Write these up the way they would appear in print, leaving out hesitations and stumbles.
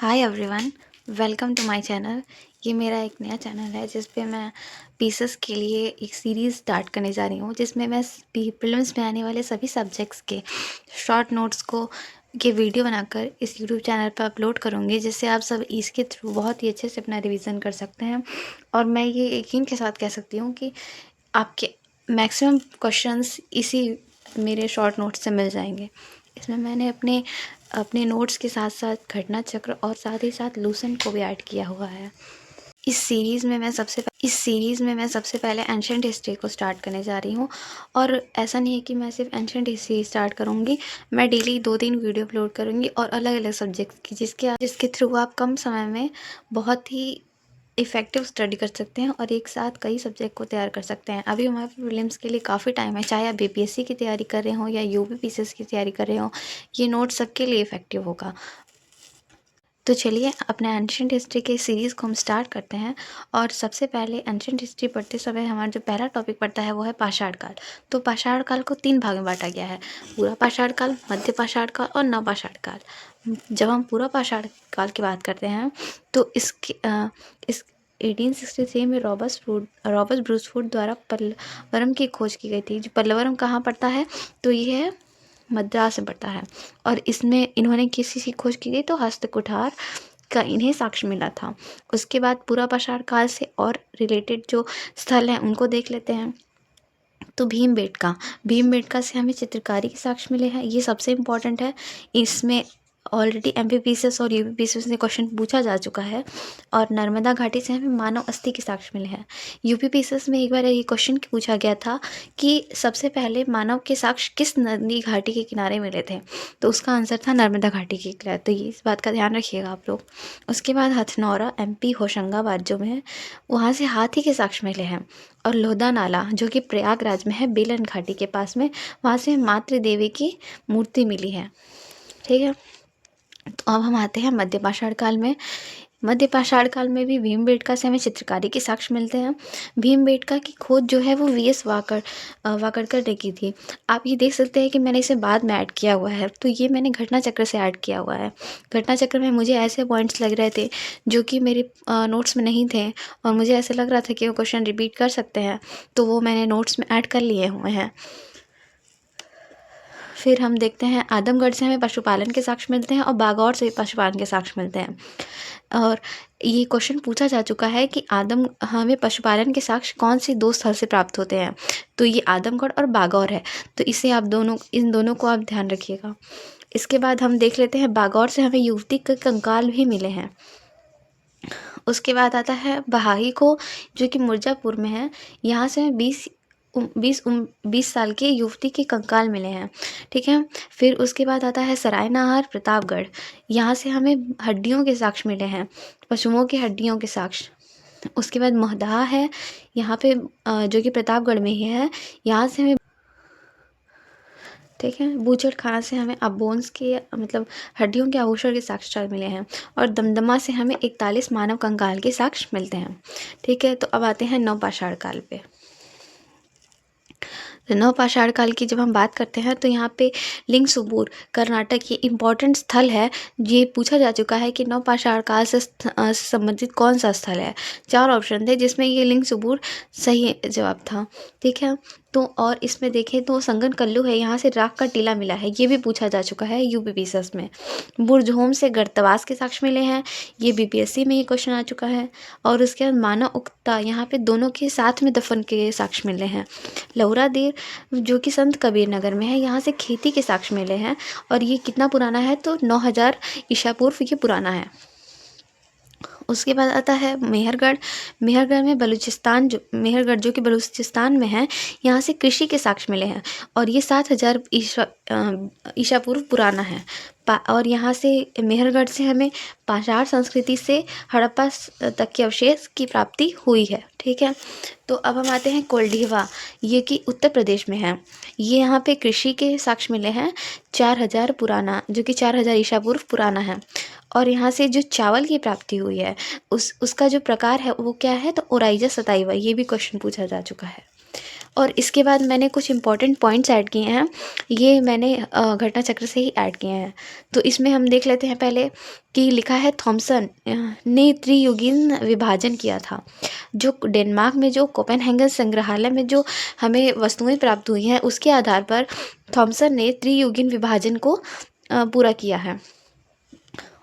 Hi everyone, welcome to my channel. ये मेरा एक नया चैनल है जिस पे मैं पीसेस के लिए एक सीरीज़ स्टार्ट करने जा रही हूँ, जिसमें मैं प्रीलिम्स में आने वाले सभी सब्जेक्ट्स के शॉर्ट नोट्स को के वीडियो बनाकर इस यूट्यूब चैनल पर अपलोड करूँगी, जिससे आप सब इसके थ्रू बहुत ही अच्छे से अपना रिवीजन कर सकते हैं। और मैं ये यकीन के साथ कह सकती हूँ कि आपके मैक्सिमम क्वेश्चंस इसी मेरे शॉर्ट नोट्स से मिल जाएंगे। इसमें मैंने अपने अपने नोट्स के साथ साथ घटना चक्र और साथ ही साथ लूसेंट को भी ऐड किया हुआ है। इस सीरीज़ में मैं सबसे पहले एंशिएंट हिस्ट्री को स्टार्ट करने जा रही हूँ। और ऐसा नहीं है कि मैं सिर्फ एंशिएंट हिस्ट्री स्टार्ट करूँगी, मैं डेली 2-3 वीडियो अपलोड करूँगी और अलग अलग सब्जेक्ट्स की, जिसके थ्रू आप कम समय में बहुत ही इफ़ेक्टिव स्टडी कर सकते हैं और एक साथ कई सब्जेक्ट को तैयार कर सकते हैं। अभी हमारे प्रीलिम्स के लिए काफ़ी टाइम है, चाहे आप बीपीएससी की तैयारी कर रहे हों या यूपीपीसीएस की तैयारी कर रहे हों, ये नोट सबके लिए इफ़ेक्टिव होगा। तो चलिए अपने एंशिएंट हिस्ट्री के सीरीज़ को हम स्टार्ट करते हैं। और सबसे पहले एंशिएंट हिस्ट्री पढ़ते समय हमारा जो पहला टॉपिक पड़ता है वो है पाषाण काल। तो पाषाण काल को 3 भाग में बांटा गया है: पूरा पाषाण काल, मध्य पाषाण काल और नवपाषाण काल। जब हम पूरा पाषाण काल की बात करते हैं तो इस 1863 में रॉबर्ट ब्रूसफोर्ड द्वारा पल्लवरम की खोज की गई थी। जो पल्लवरम कहाँ पड़ता है, तो ये है मद्रास में पड़ता है। और इसमें इन्होंने किसी की खोज की गई तो हस्तकुठार का इन्हें साक्ष्य मिला था। उसके बाद पूरा पाषाण काल से और रिलेटेड जो स्थल हैं उनको देख लेते हैं। तो भीमबेटका से हमें चित्रकारी के साक्ष्य मिले हैं, ये सबसे इम्पॉर्टेंट है। इसमें ऑलरेडी एमपीपीसीएस और यूपीपीसीएस से क्वेश्चन पूछा जा चुका है। और नर्मदा घाटी से हमें मानव अस्थि के साक्ष्य मिले हैं। यूपीपीसीएस में एक बार ये क्वेश्चन पूछा गया था कि सबसे पहले मानव के साक्ष्य किस नदी घाटी के किनारे मिले थे, तो उसका आंसर था नर्मदा घाटी के किनारे। तो ये इस बात का ध्यान रखिएगा आप लोग। उसके बाद हथनौरा एमपी होशंगाबाद जो में है, वहाँ से हाथी के साक्ष्य मिले हैं। और लोधा नाला जो कि प्रयागराज में है, बेलन घाटी के पास में, वहाँ से मातृ देवी की मूर्ति मिली है। ठीक है, तो अब हम आते हैं मध्य पाषाण काल में। मध्य पाषाण काल में भी भीमबेटका से हमें चित्रकारी के साक्ष्य मिलते हैं। भीमबेटका की खोज जो है वो वीएस वाकड़कर ने की थी। आप ये देख सकते हैं कि मैंने इसे बाद में ऐड किया हुआ है, तो ये मैंने घटना चक्र से ऐड किया हुआ है। घटना चक्र में मुझे ऐसे पॉइंट्स लग रहे थे जो कि मेरे नोट्स में नहीं थे, और मुझे ऐसे लग रहा था कि वो क्वेश्चन रिपीट कर सकते हैं, तो वो मैंने नोट्स में ऐड कर लिए हुए हैं। फिर हम देखते हैं आदमगढ़ से हमें पशुपालन के साक्ष्य मिलते हैं और बागौर से पशुपालन के साक्ष्य मिलते हैं। और ये क्वेश्चन पूछा जा चुका है कि हमें पशुपालन के साक्ष्य कौन से 2 स्थल से प्राप्त होते हैं, तो ये आदमगढ़ और बागौर है। तो इसे आप इन दोनों को आप ध्यान रखिएगा। इसके बाद हम देख लेते हैं बागौर से हमें युवती के कंकाल भी मिले हैं। उसके बाद आता है बहाही को, जो कि मिर्ज़ापुर में है। यहाँ से हमें 20 साल की युवती के कंकाल मिले हैं। ठीक है, फिर उसके बाद आता है सरायनाहार प्रतापगढ़। यहाँ से हमें हड्डियों के साक्ष्य मिले हैं, पशुओं की हड्डियों के साक्ष्य। उसके बाद महदाह है यहाँ पे, जो कि प्रतापगढ़ में ही है। यहाँ से हमें, ठीक है, बूचड़ खाना से हमें बोन्स के मतलब हड्डियों के आभूषण के साक्ष्य मिले हैं। और दमदमा से हमें 41 मानव कंकाल के साक्ष्य मिलते हैं। ठीक है, तो अब आते हैं नवपाषाण काल पे। तो नवपाषाण काल की जब हम बात करते हैं तो यहाँ पे लिंगसुबूर कर्नाटक ये इम्पॉर्टेंट स्थल है। ये पूछा जा चुका है कि नवपाषाण काल से संबंधित कौन सा स्थल है। 4 ऑप्शन थे जिसमें ये लिंगसुबूर सही जवाब था। ठीक है, तो और इसमें देखें तो संगन कल्लू है, यहाँ से राख का टीला मिला है, ये भी पूछा जा चुका है यूपीपीसीएस में। बुरजहोम से गर्तवास के साक्ष्य मिले हैं, ये बीपीएससी में ये क्वेश्चन आ चुका है। और उसके बाद मानव उक्ता, यहाँ पे दोनों के साथ में दफन के साक्ष्य मिले हैं। लौरा देर जो कि संत कबीर नगर में है, यहाँ से खेती के साक्ष्य मिले हैं। और ये कितना पुराना है, तो 9000 ईसा पूर्व ये पुराना है। उसके बाद आता है मेहरगढ़। मेहरगढ़ में मेहरगढ़ जो कि बलूचिस्तान में है, यहाँ से कृषि के साक्ष्य मिले हैं। और ये 7000 ईसा पूर्व पुराना है। और यहाँ से मेहरगढ़ से हमें पाषाण संस्कृति से हड़प्पा तक के अवशेष की प्राप्ति हुई है। ठीक है, तो अब हम आते हैं कोल्डीवा, ये कि उत्तर प्रदेश में है। ये यहाँ पे कृषि के साक्ष्य मिले हैं, 4000 पुराना, जो कि 4000 ईसा पूर्व पुराना है। और यहाँ से जो चावल की प्राप्ति हुई है उसका जो प्रकार है वो क्या है, तो ओराइजा सताइवा, ये भी क्वेश्चन पूछा जा चुका है। और इसके बाद मैंने कुछ इम्पॉर्टेंट पॉइंट्स ऐड किए हैं, ये मैंने घटना चक्र से ही ऐड किए हैं। तो इसमें हम देख लेते हैं पहले कि लिखा है थॉमसन ने त्रियुगीन विभाजन किया था। जो डेनमार्क में जो कोपेनहेगन संग्रहालय में जो हमें वस्तुएं प्राप्त हुई हैं, उसके आधार पर थॉमसन ने त्रियुगीन विभाजन को पूरा किया है।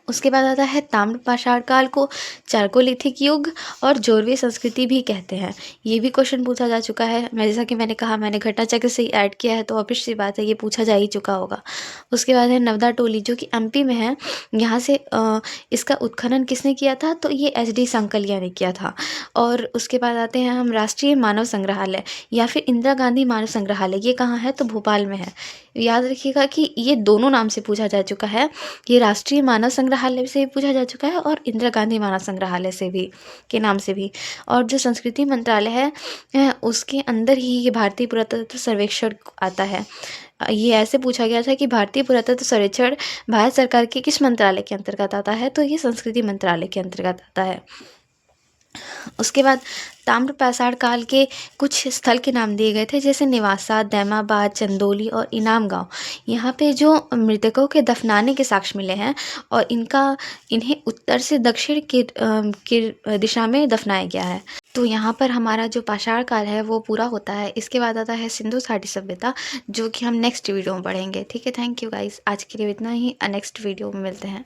उसके बाद आता है ताम्र पाषाण काल को चारकोलिथिक युग और जोरवे संस्कृति भी कहते हैं। ये भी क्वेश्चन पूछा जा चुका है। जैसा कि मैंने कहा, मैंने घटना चक्र से ही ऐड किया है, तो ऑब्वियस सी बात है ये पूछा जा ही चुका होगा। उसके बाद है नवदा टोली, जो कि एमपी में है। यहाँ से इसका उत्खनन किसने किया था? तो ये एच.डी. संकलिया ने किया था। और उसके बाद आते हैं हम राष्ट्रीय मानव संग्रहालय या फिर इंदिरा गांधी मानव संग्रहालय। ये कहाँ है? तो भोपाल में है। याद रखिएगा कि ये दोनों नाम से पूछा जा चुका है। ये राष्ट्रीय मानव संग्रहालय से भी पूछा जा चुका है और इंदिरा गांधी मानव संग्रहालय से भी के नाम से भी। और जो संस्कृति मंत्रालय है उसके अंदर ही ये भारतीय पुरातत्व सर्वेक्षण आता है। ये ऐसे पूछा गया था कि भारतीय पुरातत्व सर्वेक्षण भारत सरकार के किस मंत्रालय के अंतर्गत आता है? तो ये संस्कृति मंत्रालय के अंतर्गत आता है। उसके बाद ताम्र पाषाण काल के कुछ स्थल के नाम दिए गए थे, जैसे निवासा, दैमाबाद, चंदौली और इनाम गांव। यहाँ पे जो मृतकों के दफनाने के साक्ष्य मिले हैं और इन्हें उत्तर से दक्षिण की दिशा में दफनाया गया है। तो यहाँ पर हमारा जो पाषाण काल है वो पूरा होता है। इसके बाद आता है सिंधु घाटी सभ्यता, जो कि हम नेक्स्ट वीडियो में पढ़ेंगे। ठीक है, थैंक यू गाइस। आज के लिए इतना ही। नेक्स्ट वीडियो में मिलते हैं।